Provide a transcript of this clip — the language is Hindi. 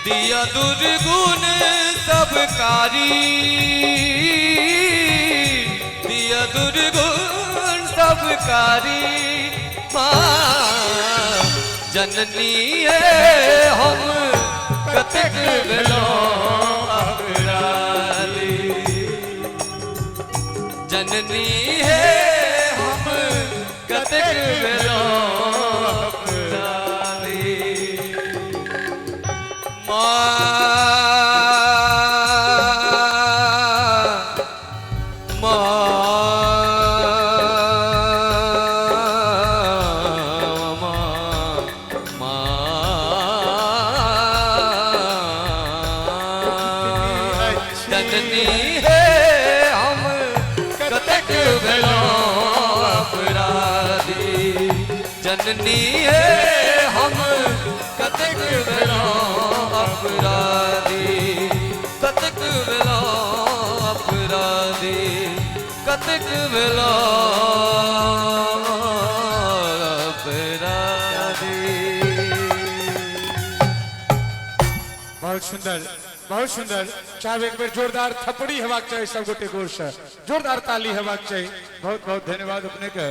दिया दुर्गुण सबकारी, दिया दुर्गुण सबकारी। माँ जननी है हम कतक भेलो अपराधी, जननी है हम कतक भेलो अपराधी। जननी है हम कतक भेलो अपराधी, जननी है हम कतक भेलो अपराधी, कतक भेलो अपराधी, कतक भेलो अपराधी। बहुत सुंदर, बहुत सुंदर। साहब एक बार जोरदार थपड़ी हेबाक चाहिए सब गोटे गोर से, जोरदार ताली हेबाक चाहिए। बहुत बहुत धन्यवाद अपने के।